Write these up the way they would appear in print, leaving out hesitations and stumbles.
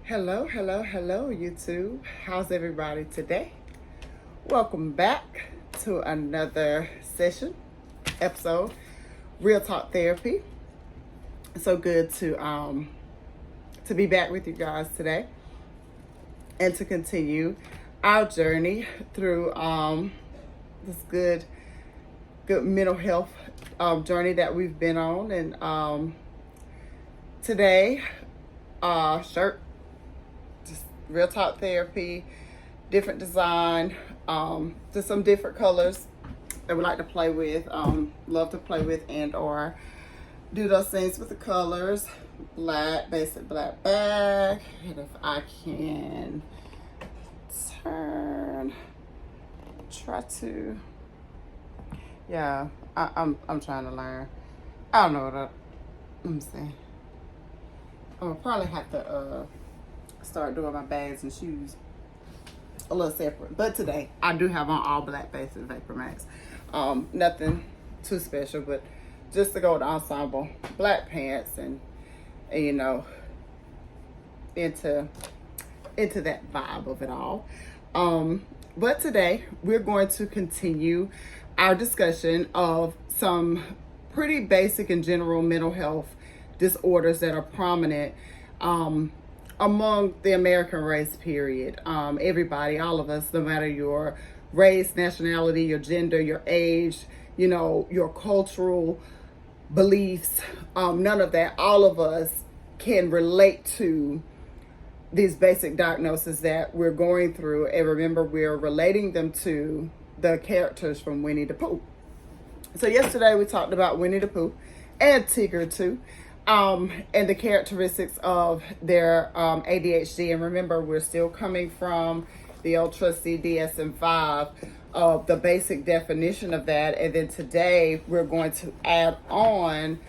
Hello, YouTube. How's everybody today? Welcome back to another episode, Real Talk Therapy. So good to be back with you guys today and to continue our journey through this good mental health journey that we've been on. And today, shirt, just Real Talk Therapy, different design, just some different colors that we like to play with, love to play with and or do those things with the colors. Black, basic black bag. And if I can try to, yeah, I'm trying to learn. I don't know what let me see. I'll probably have to start doing my bags and shoes a little separate. But today, I do have on all black basic Vapor Max. Nothing too special, but just to go with the ensemble. Black pants and you know, into that vibe of it all. But today, we're going to continue our discussion of some pretty basic and general mental health disorders that are prominent among the American race, period. Everybody, all of us, no matter your race, nationality, your gender, your age, you know, your cultural beliefs, none of that, all of us can relate to these basic diagnoses that we're going through. And remember, we're relating them to the characters from Winnie the Pooh. So yesterday we talked about Winnie the Pooh and Tigger too. And the characteristics of their ADHD. And remember, we're still coming from the old trusty DSM-5 of the basic definition of that. And then today we're going to add on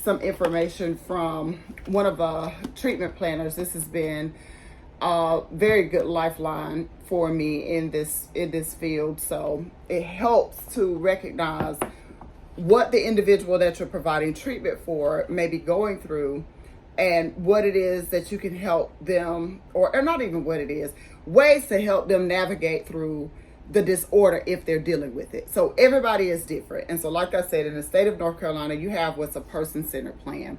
some information from one of the treatment planners. This has been a very good lifeline for me in this field. So it helps to recognize what the individual that you're providing treatment for may be going through and what it is that you can help them, or not even what it is, ways to help them navigate through the disorder if they're dealing with it. So everybody is different. And so like I said, in the state of North Carolina, you have what's a person-centered plan.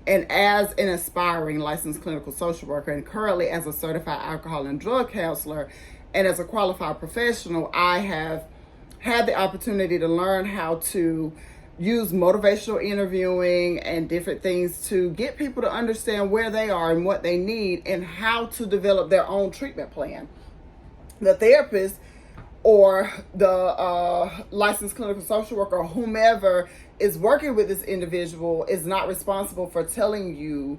And as an aspiring licensed clinical social worker and currently as a certified alcohol and drug counselor and as a qualified professional, I have had the opportunity to learn how to use motivational interviewing and different things to get people to understand where they are and what they need and how to develop their own treatment plan. The therapist or the licensed clinical social worker or whomever is working with this individual is not responsible for telling you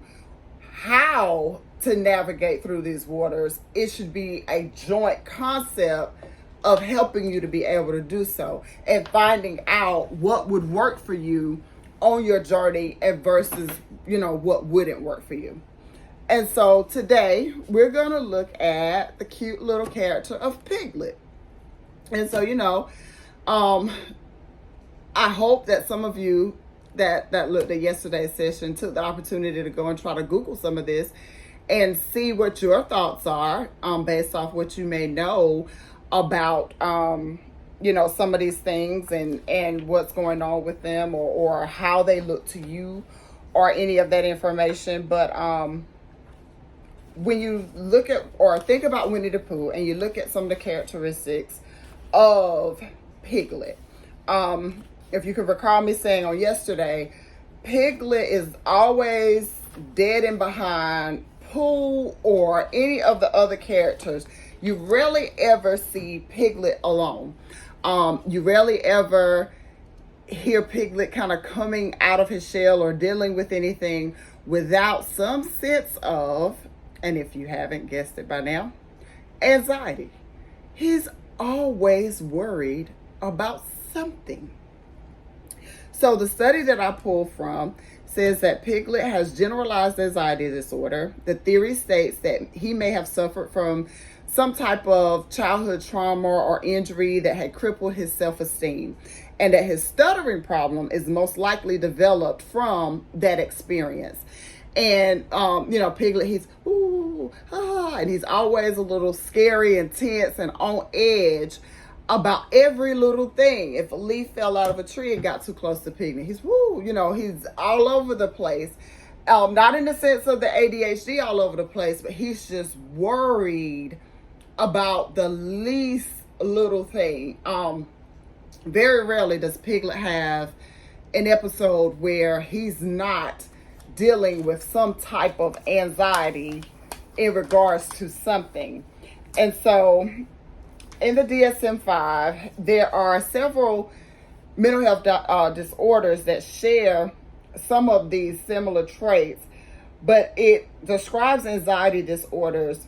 how to navigate through these waters. It should be a joint concept of helping you to be able to do so and finding out what would work for you on your journey and versus, you know, what wouldn't work for you. And so today we're going to look at the cute little character of Piglet. And so, you know, I hope that some of you that looked at yesterday's session took the opportunity to go and try to Google some of this and see what your thoughts are based off what you may know about, you know, some of these things and what's going on with them or how they look to you or any of that information. But when you look at or think about Winnie the Pooh and you look at some of the characteristics of Piglet, if you could recall me saying on yesterday, Piglet is always dead and behind Pooh or any of the other characters. You rarely ever see Piglet alone. You rarely ever hear Piglet kind of coming out of his shell or dealing with anything without some sense of, and if you haven't guessed it by now, anxiety. He's always worried about something. So the study that I pulled from says that Piglet has generalized anxiety disorder. The theory states that he may have suffered from some type of childhood trauma or injury that had crippled his self-esteem, and that his stuttering problem is most likely developed from that experience. And, Piglet, he's, ooh, ah, and he's always a little scary and tense and on edge about every little thing. If a leaf fell out of a tree and got too close to Piglet, he's, woo, he's all over the place. Not in the sense of the ADHD all over the place, but he's just worried about the least little thing. Very rarely does Piglet have an episode where he's not dealing with some type of anxiety in regards to something. And so in the DSM-5, there are several mental health disorders that share some of these similar traits, but it describes anxiety disorders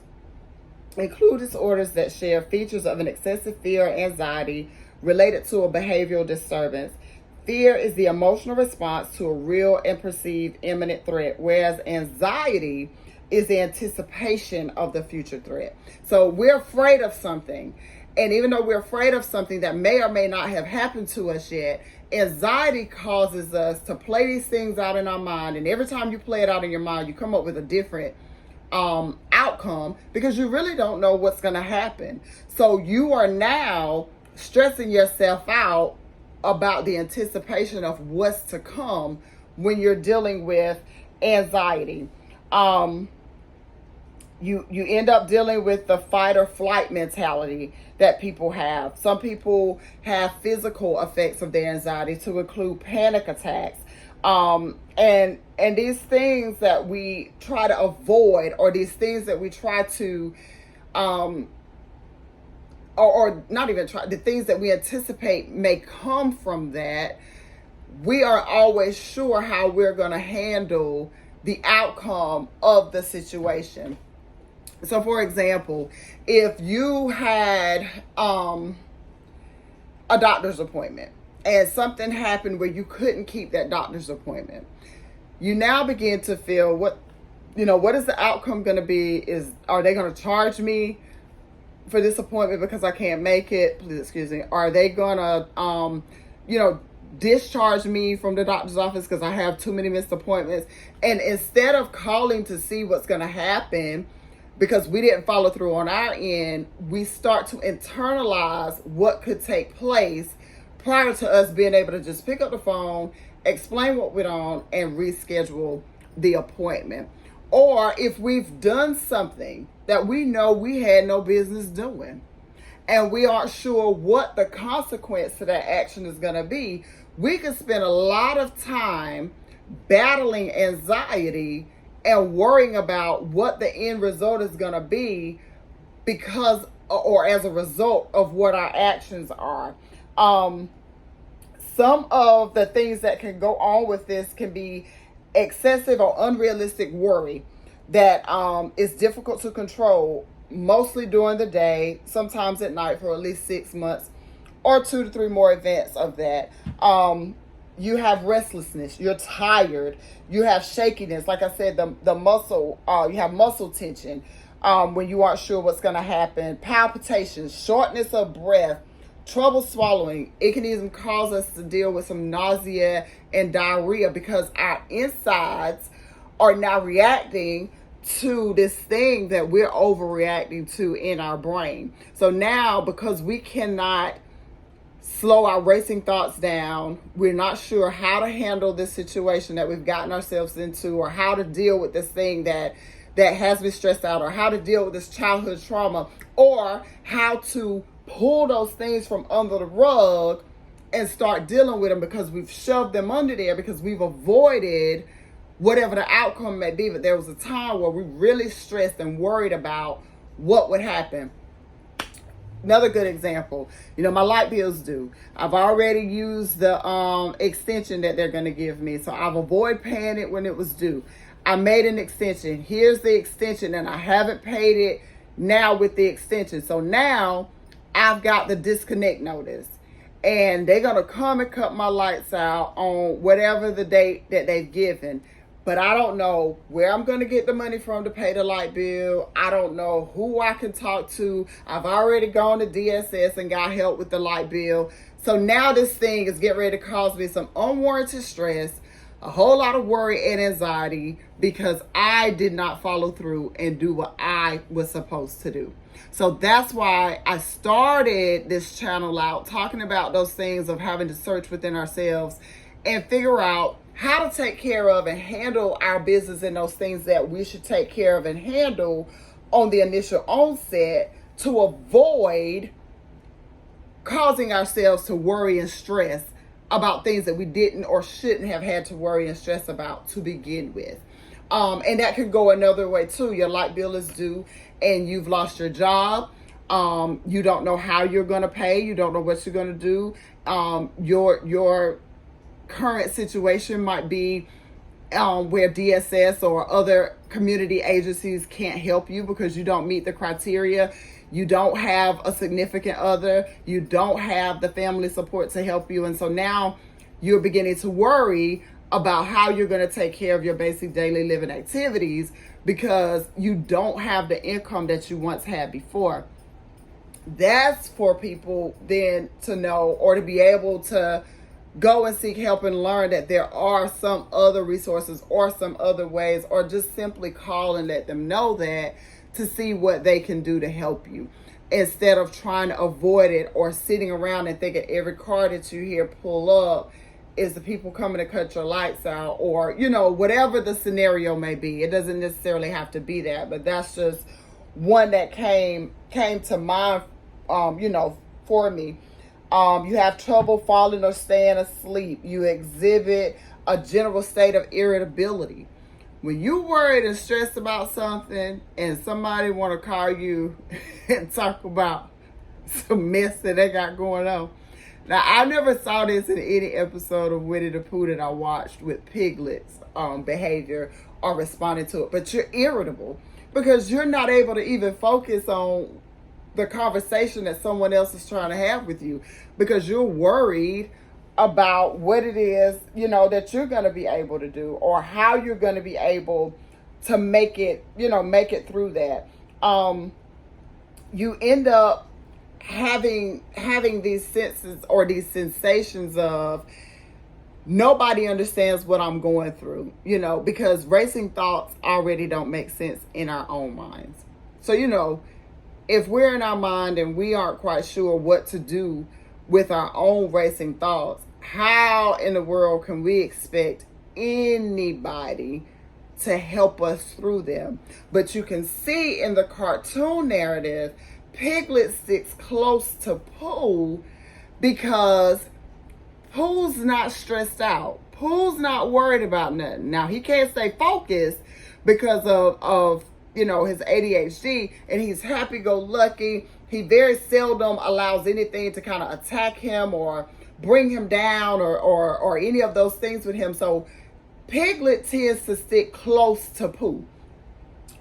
include disorders that share features of an excessive fear or anxiety related to a behavioral disturbance. Fear is the emotional response to a real and perceived imminent threat, whereas anxiety is the anticipation of the future threat. So we're afraid of something. And even though we're afraid of something that may or may not have happened to us yet, anxiety causes us to play these things out in our mind. And every time you play it out in your mind, you come up with a different outcome because you really don't know what's going to happen. So you are now stressing yourself out about the anticipation of what's to come when you're dealing with anxiety. You end up dealing with the fight or flight mentality that people have. Some people have physical effects of their anxiety to include panic attacks. And these things that we try to avoid, or these things that we try to or not even try, the things that we anticipate may come from that, we are always sure how we're going to handle the outcome of the situation. So, for example, if you had a doctor's appointment and something happened where you couldn't keep that doctor's appointment, you now begin to feel what is the outcome going to be? Are they going to charge me for this appointment because I can't make it? Please excuse me. Are they going to, discharge me from the doctor's office because I have too many missed appointments? And instead of calling to see what's going to happen, because we didn't follow through on our end, we start to internalize what could take place prior to us being able to just pick up the phone, explain what went on, and reschedule the appointment. Or if we've done something that we know we had no business doing, and we aren't sure what the consequence to that action is going to be, we can spend a lot of time battling anxiety and worrying about what the end result is going to be because or as a result of what our actions are. Some of the things that can go on with this can be excessive or unrealistic worry that is difficult to control, mostly during the day, sometimes at night for at least 6 months, or 2 to 3 more events of that. You have restlessness, you're tired, you have shakiness. Like I said, the muscle, you have muscle tension when you aren't sure what's going to happen, palpitations, shortness of breath, trouble swallowing. It can even cause us to deal with some nausea and diarrhea because our insides are now reacting to this thing that we're overreacting to in our brain. So now, because we cannot slow our racing thoughts down, we're not sure how to handle this situation that we've gotten ourselves into, or how to deal with this thing that has me stressed out, or how to deal with this childhood trauma, or how to pull those things from under the rug and start dealing with them because we've shoved them under there because we've avoided whatever the outcome may be. But there was a time where we really stressed and worried about what would happen. Another good example, my light bill's due. I've already used the extension that they're going to give me, so I've avoided paying it when it was due. I made an extension. Here's the extension, and I haven't paid it now with the extension. So now I've got the disconnect notice, and they're going to come and cut my lights out on whatever the date that they've given. But I don't know where I'm going to get the money from to pay the light bill. I don't know who I can talk to. I've already gone to DSS and got help with the light bill. So now this thing is getting ready to cause me some unwarranted stress, a whole lot of worry and anxiety because I did not follow through and do what I was supposed to do. So that's why I started this channel out talking about those things of having to search within ourselves and figure out how to take care of and handle our business and those things that we should take care of and handle on the initial onset to avoid causing ourselves to worry and stress about things that we didn't or shouldn't have had to worry and stress about to begin with. And that could go another way too. Your light bill is due and you've lost your job. You don't know how you're going to pay. You don't know what you're going to do. Your current situation might be where DSS or other community agencies can't help you because you don't meet the criteria. You don't have a significant other. You don't have the family support to help you. And so now you're beginning to worry about how you're going to take care of your basic daily living activities because you don't have the income that you once had before. That's for people then to know or to be able to go and seek help and learn that there are some other resources or some other ways, or just simply call and let them know that to see what they can do to help you instead of trying to avoid it or sitting around and thinking every car that you hear pull up is the people coming to cut your lights out, or, you know, whatever the scenario may be. It doesn't necessarily have to be that, but that's just one that came to mind, for me. You have trouble falling or staying asleep. You exhibit a general state of irritability. When you worried and stressed about something and somebody want to call you and talk about some mess that they got going on. Now, I never saw this in any episode of Winnie the Pooh that I watched with Piglet's behavior or responding to it. But you're irritable because you're not able to even focus on the conversation that someone else is trying to have with you because you're worried about what it is, that you're going to be able to do or how you're going to be able to make it through that. You end up having these senses or these sensations of nobody understands what I'm going through, because racing thoughts already don't make sense in our own minds. So, if we're in our mind and we aren't quite sure what to do with our own racing thoughts, how in the world can we expect anybody to help us through them? But you can see in the cartoon narrative, Piglet sticks close to Pooh because Pooh's not stressed out. Pooh's not worried about nothing. Now, he can't stay focused because of his ADHD, and he's happy-go-lucky. He very seldom allows anything to kind of attack him or bring him down or any of those things with him. So Piglet tends to stick close to Pooh.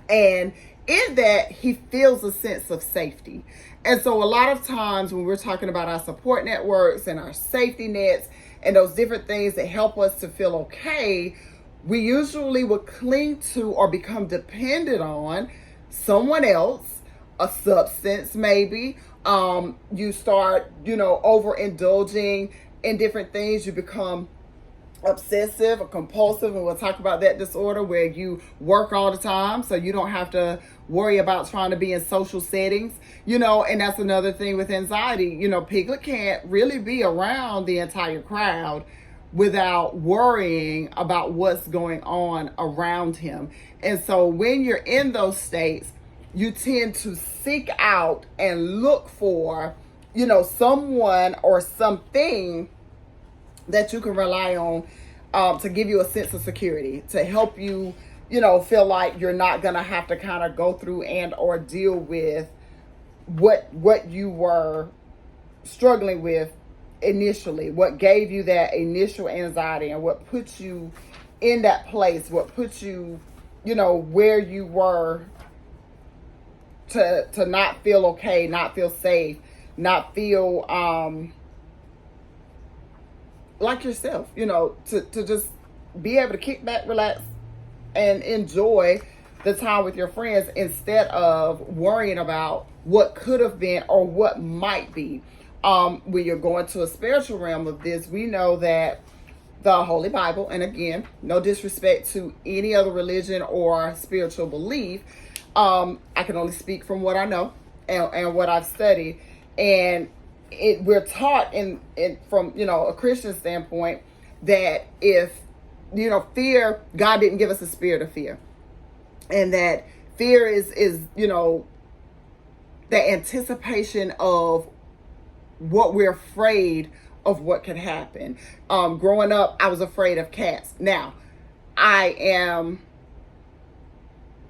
And in that, he feels a sense of safety. And so a lot of times when we're talking about our support networks and our safety nets and those different things that help us to feel okay, we usually will cling to or become dependent on someone else, a substance maybe. You start, overindulging in different things. You become obsessive or compulsive, and we'll talk about that disorder where you work all the time so you don't have to worry about trying to be in social settings, and that's another thing with anxiety. Piglet can't really be around the entire crowd without worrying about what's going on around him. And so when you're in those states, you tend to seek out and look for, someone or something that you can rely on to give you a sense of security, to help you, feel like you're not going to have to kind of go through and or deal with what you were struggling with initially, what gave you that initial anxiety and what put you in that place, what put you, where you were to not feel okay, not feel safe, not feel like yourself, to just be able to kick back, relax, and enjoy the time with your friends instead of worrying about what could have been or what might be. When you're going to a spiritual realm of this, we know that the Holy Bible, and again, no disrespect to any other religion or spiritual belief, I can only speak from what I know and what I've studied. And we're taught from, a Christian standpoint that if, fear, God didn't give us a spirit of fear. And that fear is the anticipation of what we're afraid of what could happen. Growing up, I was afraid of cats. Now, I am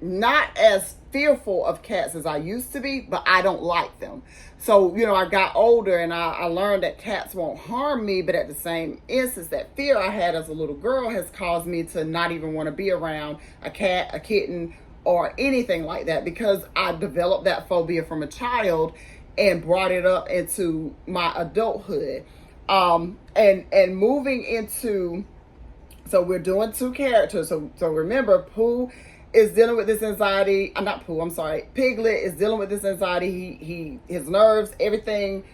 not as fearful of cats as I used to be, but I don't like them. So, I got older and I learned that cats won't harm me, but at the same instance, that fear I had as a little girl has caused me to not even want to be around a cat, a kitten, or anything like that, because I developed that phobia from a child and brought it up into my adulthood. And moving into, so we're doing two characters. So remember, Pooh is dealing with this anxiety. Piglet is dealing with this anxiety. His nerves, everything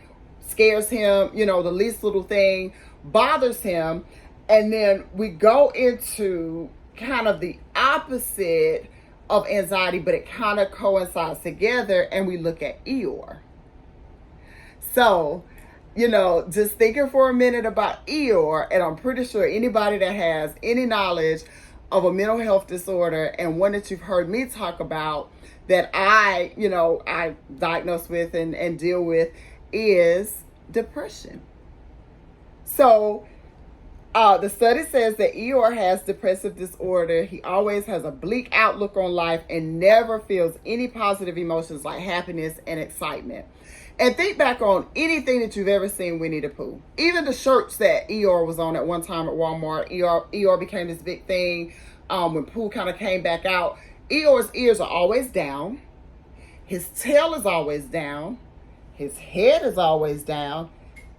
scares him. The least little thing bothers him. And then we go into kind of the opposite of anxiety, but it kind of coincides together, and we look at Eeyore. So, just thinking for a minute about Eeyore, and I'm pretty sure anybody that has any knowledge of a mental health disorder, and one that you've heard me talk about that I diagnose with and deal with, is depression. So, the study says that Eeyore has depressive disorder. He always has a bleak outlook on life and never feels any positive emotions like happiness and excitement. And think back on anything that you've ever seen Winnie the Pooh. Even the shirts that Eeyore was on at one time at Walmart. Eeyore became this big thing when Pooh kind of came back out. Eeyore's ears are always down. His tail is always down. His head is always down.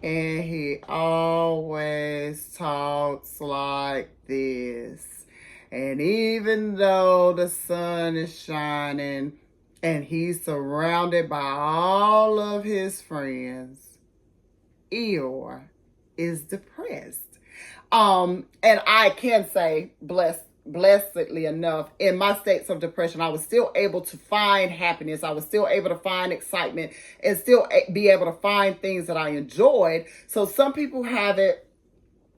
And he always talks like this. And even though the sun is shining and he's surrounded by all of his friends, Eeyore is depressed. And I can say, blessedly enough, in my states of depression, I was still able to find happiness. I was still able to find excitement and still be able to find things that I enjoyed. So some people have it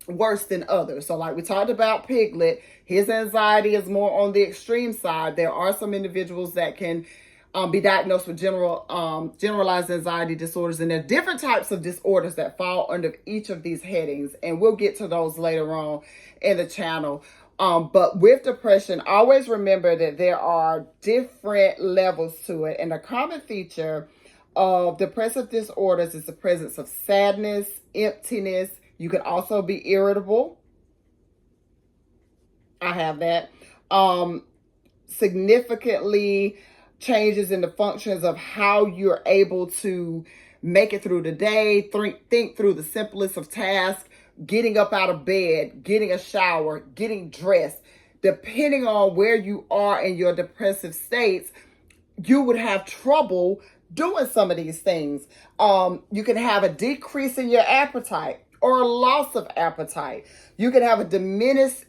worse than others. So like we talked about Piglet, his anxiety is more on the extreme side. There are some individuals that can be diagnosed with generalized anxiety disorders, and there are different types of disorders that fall under each of these headings, and we'll get to those later on in the channel. But with depression, always remember that there are different levels to it, and a common feature of depressive disorders is the presence of sadness, emptiness. You can also be irritable. I have that. Significantly changes in the functions of how you're able to make it through the day, think through the simplest of tasks, getting up out of bed, getting a shower, getting dressed. Depending on where you are in your depressive states, you would have trouble doing some of these things. You can have a decrease in your appetite or a loss of appetite. You can have a diminished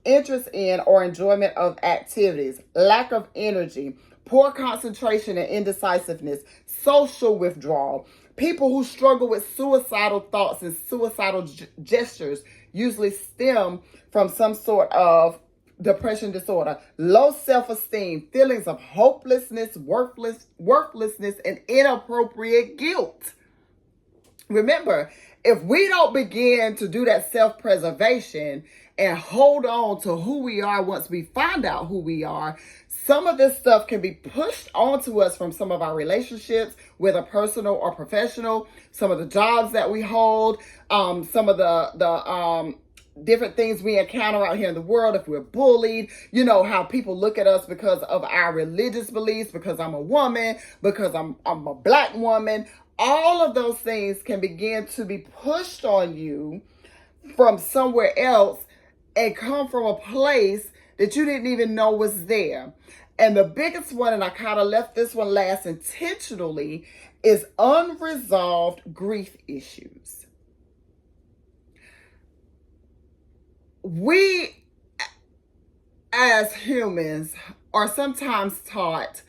interest in or enjoyment of activities, lack of energy, poor concentration and indecisiveness, social withdrawal. People who struggle with suicidal thoughts and suicidal gestures usually stem from some sort of depression disorder. Low self-esteem, feelings of hopelessness, worthlessness, and inappropriate guilt. Remember, if we don't begin to do that self-preservation and hold on to who we are once we find out who we are, some of this stuff can be pushed onto us from some of our relationships, whether personal or professional, some of the jobs that we hold, some of the different things we encounter out here in the world. If we're bullied, how people look at us because of our religious beliefs, because I'm a woman, because I'm a black woman. All of those things can begin to be pushed on you from somewhere else and come from a place that you didn't even know was there. And the biggest one, and I kind of left this one last intentionally, is unresolved grief issues. we as humans are sometimes taught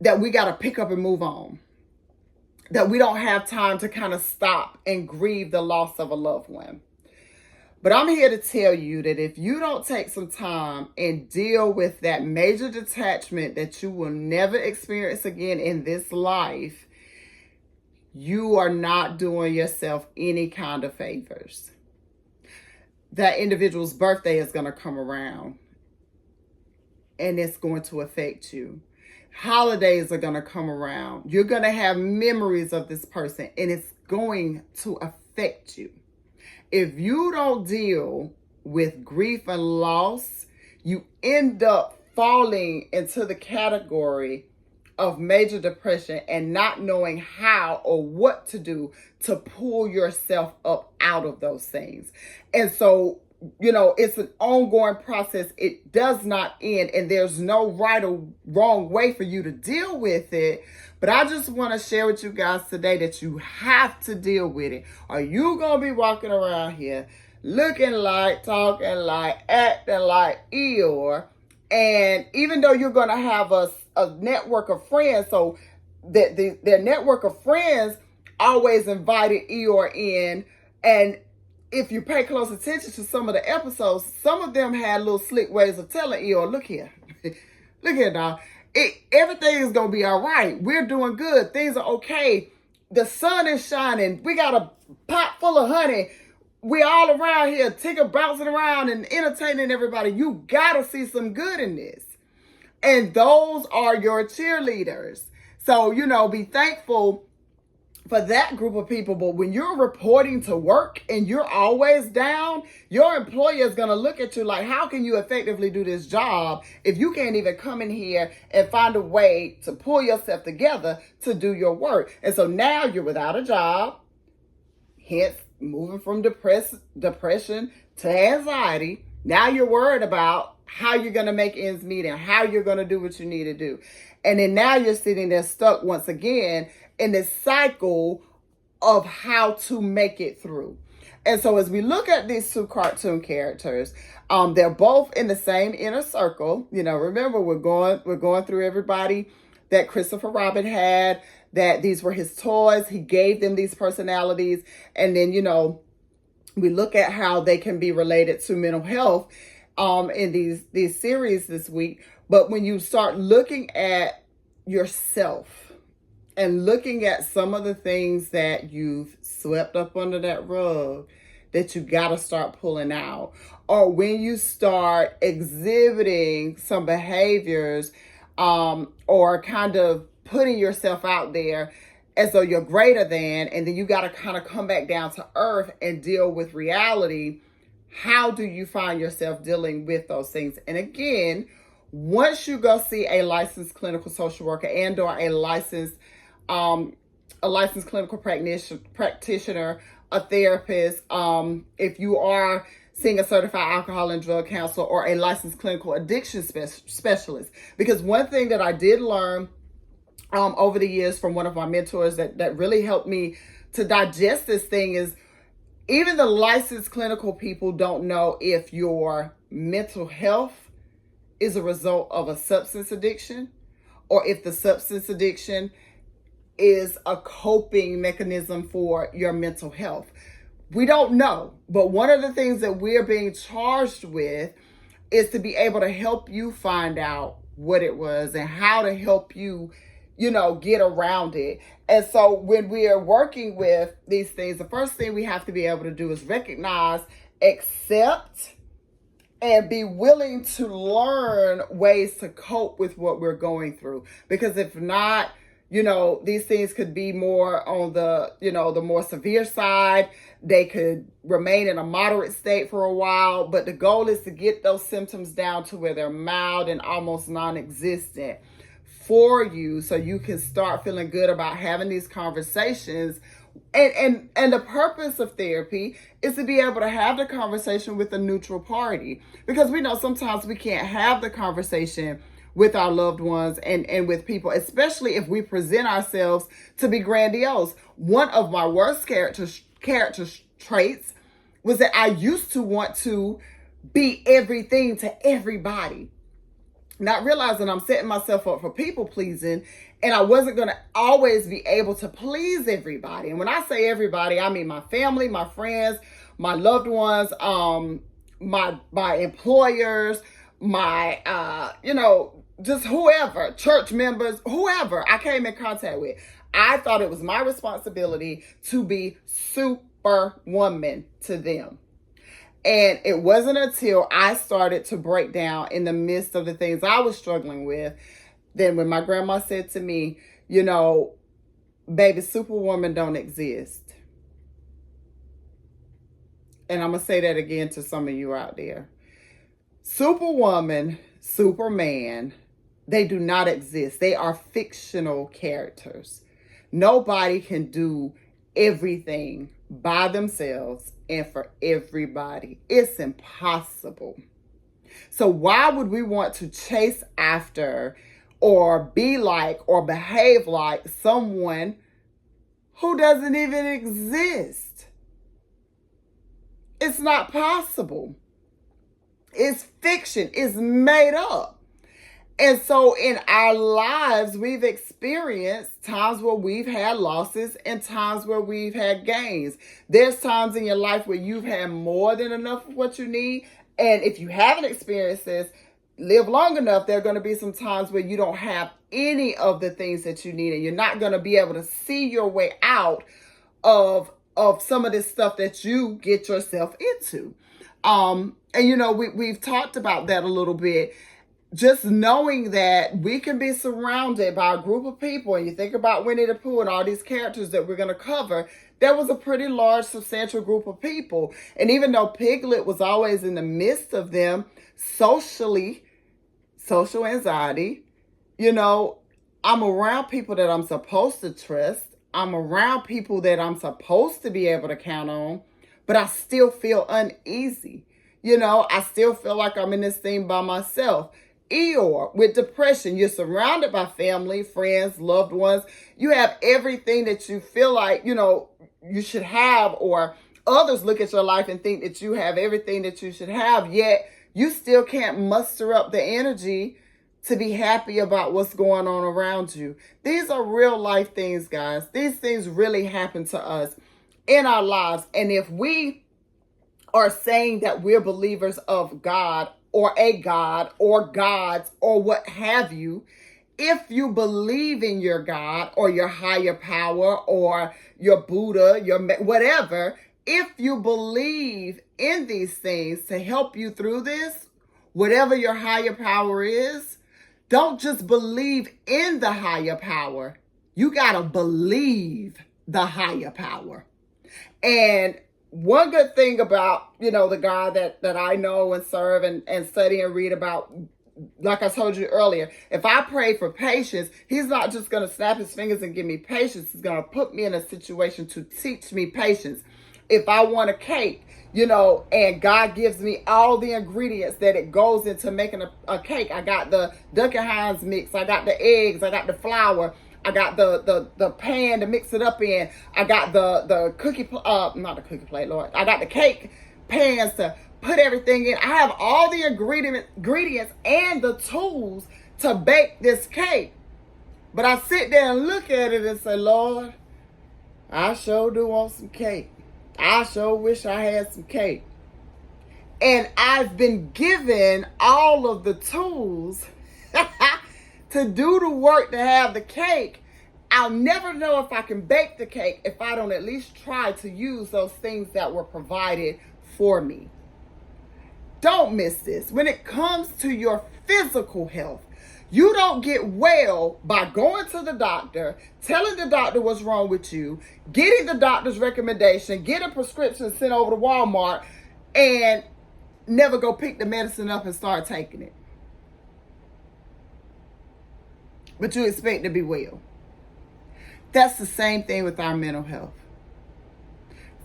that we got to pick up and move on, that we don't have time to kind of stop and grieve the loss of a loved one. But I'm here to tell you that if you don't take some time and deal with that major detachment that you will never experience again in this life, you are not doing yourself any kind of favors. That individual's birthday is going to come around and it's going to affect you. Holidays are going to come around. You're going to have memories of this person and it's going to affect you. If you don't deal with grief and loss, you end up falling into the category of major depression and not knowing how or what to do to pull yourself up out of those things. And so, it's an ongoing process. It does not end, and there's no right or wrong way for you to deal with it. But I just want to share with you guys today that you have to deal with it. Are you going to be walking around here looking like, talking like, acting like Eeyore? And even though you're going to have a network of friends, so that their network of friends always invited Eeyore in, and if you pay close attention to some of the episodes, some of them had little slick ways of telling Eeyore, look here, dog. Everything is going to be all right. We're doing good. Things are okay. The sun is shining. We got a pot full of honey. We all around here, Tigger bouncing around and entertaining everybody. You got to see some good in this. And those are your cheerleaders. So, be thankful for that group of people. But when you're reporting to work and you're always down, your employer is going to look at you like, how can you effectively do this job if you can't even come in here and find a way to pull yourself together to do your work? And so now you're without a job, hence moving from depression to anxiety. Now you're worried about how you're going to make ends meet and how you're going to do what you need to do. And then now you're sitting there stuck once again in this cycle of how to make it through. And so as we look at these two cartoon characters, they're both in the same inner circle. Remember, we're going through everybody that Christopher Robin had, that these were his toys. He gave them these personalities. And then, we look at how they can be related to mental health in these series this week. But when you start looking at yourself and looking at some of the things that you've swept up under that rug that you got to start pulling out, or when you start exhibiting some behaviors or kind of putting yourself out there as though you're greater than, and then you got to kind of come back down to earth and deal with reality. How do you find yourself dealing with those things? And again, once you go see a licensed clinical social worker and or a licensed clinical practitioner, a therapist, if you are seeing a certified alcohol and drug counselor or a licensed clinical addiction specialist. Because one thing that I did learn over the years from one of my mentors that really helped me to digest this thing is even the licensed clinical people don't know if your mental health is a result of a substance addiction or if the substance addiction is a coping mechanism for your mental health. We don't know, but one of the things that we're being charged with is to be able to help you find out what it was and how to help you, get around it. And so when we are working with these things, the first thing we have to be able to do is recognize, accept, and be willing to learn ways to cope with what we're going through. Because if not, these things could be more on the, the more severe side. They could remain in a moderate state for a while, but the goal is to get those symptoms down to where they're mild and almost non-existent for you, so you can start feeling good about having these conversations. And the purpose of therapy is to be able to have the conversation with a neutral party, because we know sometimes we can't have the conversation with our loved ones and with people, especially if we present ourselves to be grandiose. One of my worst character traits was that I used to want to be everything to everybody, not realizing I'm setting myself up for people pleasing, and I wasn't going to always be able to please everybody. And when I say everybody, I mean my family, my friends, my loved ones, my employers, my just whoever, church members, whoever I came in contact with. I thought it was my responsibility to be superwoman to them. And it wasn't until I started to break down in the midst of the things I was struggling with, then when my grandma said to me, baby, superwoman don't exist. And I'm going to say that again to some of you out there. Superwoman, Superman, they do not exist. They are fictional characters. Nobody can do everything by themselves and for everybody. It's impossible. So why would we want to chase after or be like or behave like someone who doesn't even exist? It's not possible. It's fiction. It's made up. And so in our lives, we've experienced times where we've had losses and times where we've had gains. There's times in your life where you've had more than enough of what you need. And if you haven't experienced this, live long enough, there are going to be some times where you don't have any of the things that you need. And you're not going to be able to see your way out of some of this stuff that you get yourself into. We've talked about that a little bit. Just knowing that we can be surrounded by a group of people, and you think about Winnie the Pooh and all these characters that we're going to cover, there was a pretty large, substantial group of people. And even though Piglet was always in the midst of them, social anxiety, I'm around people that I'm supposed to trust. I'm around people that I'm supposed to be able to count on, but I still feel uneasy. I still feel like I'm in this thing by myself. Eeyore, with depression, you're surrounded by family, friends, loved ones. You have everything that you feel like, you should have, or others look at your life and think that you have everything that you should have, yet you still can't muster up the energy to be happy about what's going on around you. These are real life things, guys. These things really happen to us in our lives. And if we are saying that we're believers of God, or a God, or gods, or what have you, if you believe in your God, or your higher power, or your Buddha, your whatever, if you believe in these things to help you through this, whatever your higher power is, don't just believe in the higher power. You got to believe the higher power. And one good thing about, the God that I know and serve and study and read about, like I told you earlier, if I pray for patience, he's not just going to snap his fingers and give me patience. He's going to put me in a situation to teach me patience. If I want a cake, and God gives me all the ingredients that it goes into making a cake. I got the Duncan Hines mix. I got the eggs. I got the flour. I got the pan to mix it up in. I got the cookie, not the cookie plate, Lord. I got the cake pans to put everything in. I have all the ingredients and the tools to bake this cake. But I sit there and look at it and say, Lord, I sure do want some cake. I sure wish I had some cake. And I've been given all of the tools to do the work to have the cake. I'll never know if I can bake the cake if I don't at least try to use those things that were provided for me. Don't miss this. When it comes to your physical health, you don't get well by going to the doctor, telling the doctor what's wrong with you, getting the doctor's recommendation, get a prescription sent over to Walmart, and never go pick the medicine up and start taking it. But you expect to be well. That's the same thing with our mental health.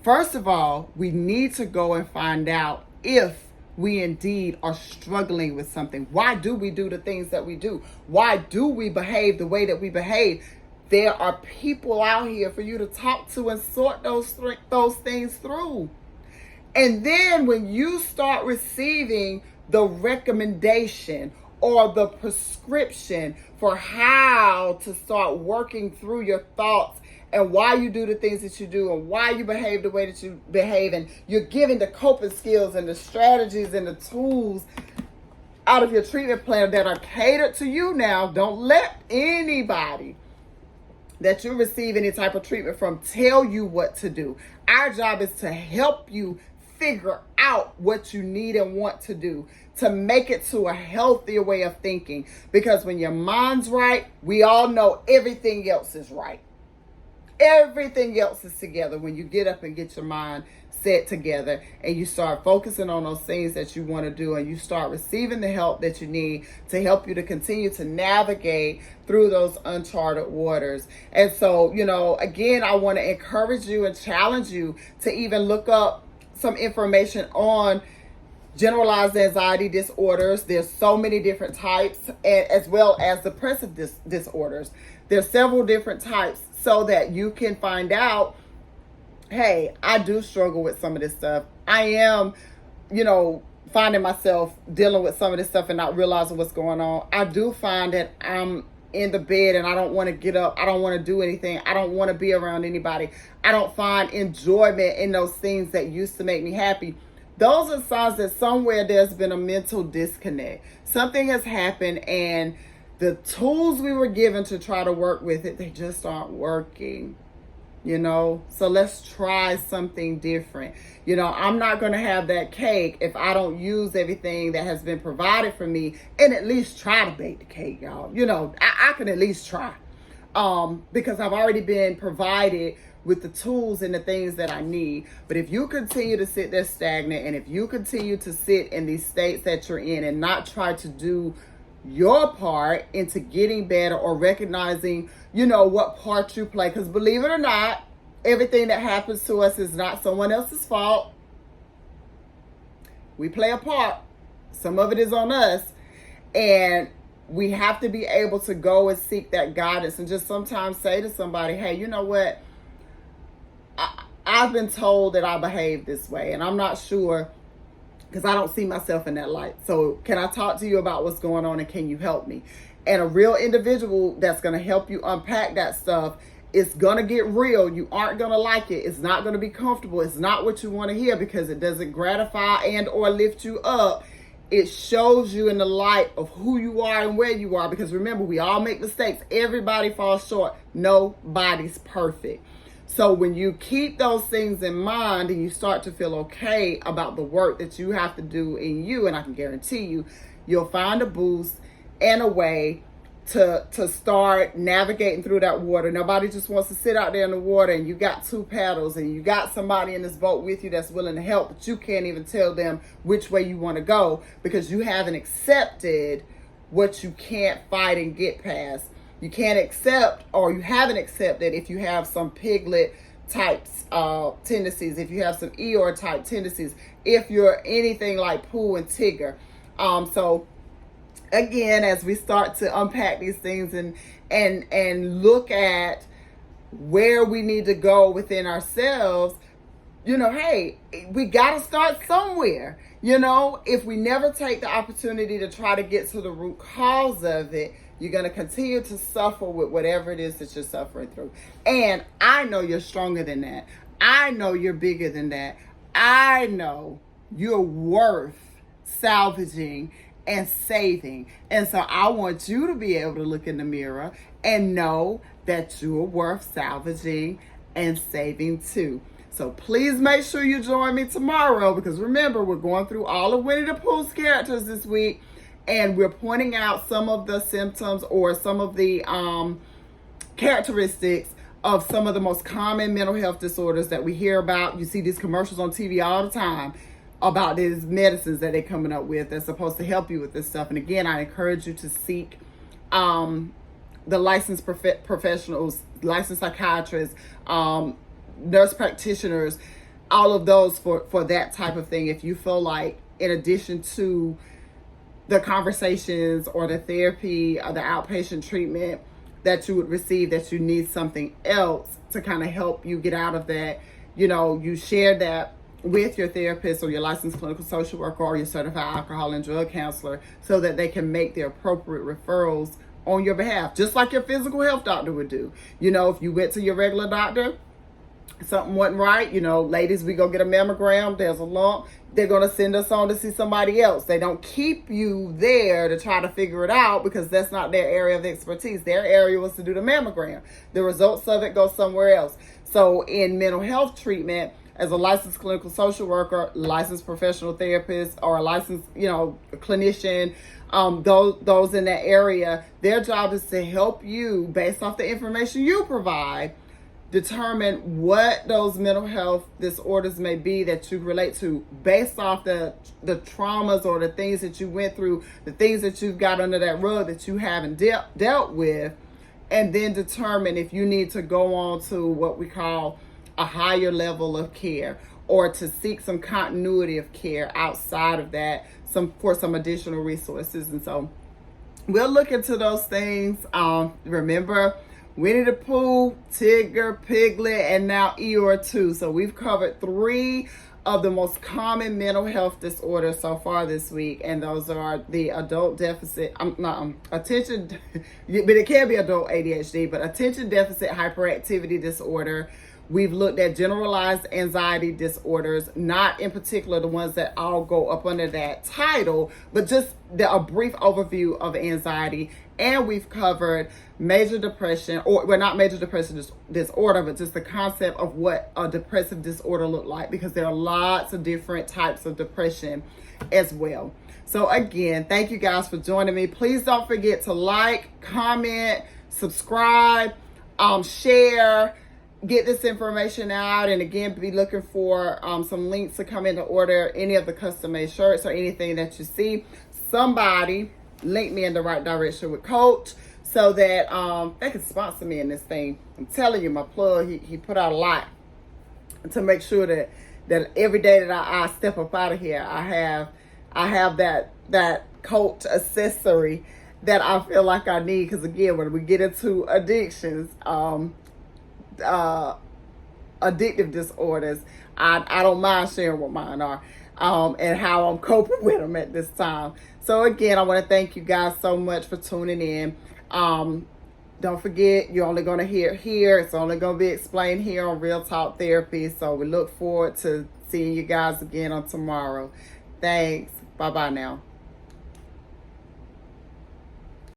First of all, we need to go and find out if we indeed are struggling with something. Why do we do the things that we do? Why do we behave the way that we behave? There are people out here for you to talk to and sort those things through. And then when you start receiving the recommendation or the prescription for how to start working through your thoughts and why you do the things that you do and why you behave the way that you behave, and you're given the coping skills and the strategies and the tools out of your treatment plan that are catered to you now. Don't let anybody that you receive any type of treatment from tell you what to do. Our job is to help you figure out what you need and want to do to make it to a healthier way of thinking. Because when your mind's right, we all know everything else is right. Everything else is together when you get up and get your mind set together and you start focusing on those things that you want to do, and you start receiving the help that you need to help you to continue to navigate through those uncharted waters. And so, again, I want to encourage you and challenge you to even look up some information on generalized anxiety disorders. There's so many different types, and as well as depressive disorders. There's several different types, so that you can find out, hey, I do struggle with some of this stuff. I am, finding myself dealing with some of this stuff and not realizing what's going on. I do find that I'm in the bed and I don't want to get up. I don't want to do anything. I don't want to be around anybody. I don't find enjoyment in those things that used to make me happy. Those are signs that somewhere there's been a mental disconnect. Something has happened, and the tools we were given to try to work with it, they just aren't working. So let's try something different. I'm not going to have that cake if I don't use everything that has been provided for me and at least try to bake the cake, y'all. I can at least try, because I've already been provided with the tools and the things that I need. But if you continue to sit there stagnant, and if you continue to sit in these states that you're in and not try to do your part into getting better or recognizing, what part you play. Because believe it or not, everything that happens to us is not someone else's fault. We play a part. Some of it is on us. And we have to be able to go and seek that guidance and just sometimes say to somebody, hey, you know what? I've been told that I behave this way, and I'm not sure, because I don't see myself in that light. So can I talk to you about what's going on, and can you help me? And a real individual that's going to help you unpack that stuff, it's going to get real. You aren't going to like it. It's not going to be comfortable. It's not what you want to hear, because it doesn't gratify and or lift you up. It shows you in the light of who you are and where you are. Because remember, we all make mistakes. Everybody falls short. Nobody's perfect. So when you keep those things in mind and you start to feel okay about the work that you have to do in you, and I can guarantee you, you'll find a boost and a way to start navigating through that water. Nobody just wants to sit out there in the water and you got two paddles and you got somebody in this boat with you that's willing to help, but you can't even tell them which way you want to go because you haven't accepted what you can't fight and get past. You can't accept, or you haven't accepted, if you have some Piglet types tendencies, if you have some Eeyore type tendencies, if you're anything like Pooh and Tigger. So again, as we start to unpack these things and look at where we need to go within ourselves, hey, we got to start somewhere. If we never take the opportunity to try to get to the root cause of it, you're going to continue to suffer with whatever it is that you're suffering through. And I know you're stronger than that. I know you're bigger than that. I know you're worth salvaging and saving. And so I want you to be able to look in the mirror and know that you're worth salvaging and saving too. So please make sure you join me tomorrow, because remember, we're going through all of Winnie the Pooh's characters this week. And we're pointing out some of the symptoms or some of the characteristics of some of the most common mental health disorders that we hear about. You see these commercials on TV all the time about these medicines that they're coming up with that's supposed to help you with this stuff. And again, I encourage you to seek the licensed professionals, licensed psychiatrists, nurse practitioners, all of those for that type of thing. If you feel like, in addition to the conversations or the therapy or the outpatient treatment that you would receive, that you need something else to kind of help you get out of that, you share that with your therapist or your licensed clinical social worker or your certified alcohol and drug counselor so that they can make the appropriate referrals on your behalf, just like your physical health doctor would do. You know, if you went to your regular doctor, something wasn't right, you know, ladies, we go get a mammogram, there's a lump, they're going to send us on to see somebody else. They don't keep you there to try to figure it out because that's not their area of expertise. Their area was to do the mammogram. The results of it go somewhere else. So in mental health treatment, as a licensed clinical social worker, licensed professional therapist, or a licensed, you know, clinician, those in that area, their job is to help you, based off the information you provide, determine what those mental health disorders may be that you relate to based off the traumas or the things that you went through, the things that you've got under that rug that you haven't dealt with, and then determine if you need to go on to what we call a higher level of care or to seek some continuity of care outside of that, for some additional resources. And so we'll look into those things. Remember, Winnie the Pooh, Tigger, Piglet, and now Eeyore too. So we've covered 3 of the most common mental health disorders so far this week, and those are the adult deficit, attention, but it can be adult ADHD, but attention deficit hyperactivity disorder. We've looked at generalized anxiety disorders, not in particular the ones that all go up under that title, but just a brief overview of anxiety. And we've covered major depression, or well, not major depression disorder, but just the concept of what a depressive disorder look like, because there are lots of different types of depression as well. So again, thank you guys for joining me. Please don't forget to like, comment, subscribe, share, get this information out, and again, be looking for some links to come in to order any of the custom made shirts or anything that you see. Somebody link me in the right direction with Coach so that they can sponsor me in this thing. I'm telling you, my plug, he put out a lot to make sure that every day that I step up out of here, I have that Coach accessory that I feel like I need. Because again, when we get into addictions, addictive disorders, I don't mind sharing what mine are, and how I'm coping with them at this time. So again, I want to thank you guys so much for tuning in. Don't forget, you're only going to hear here. It's only going to be explained here on Real Talk Therapy. So we look forward to seeing you guys again on tomorrow. Thanks. Bye-bye now.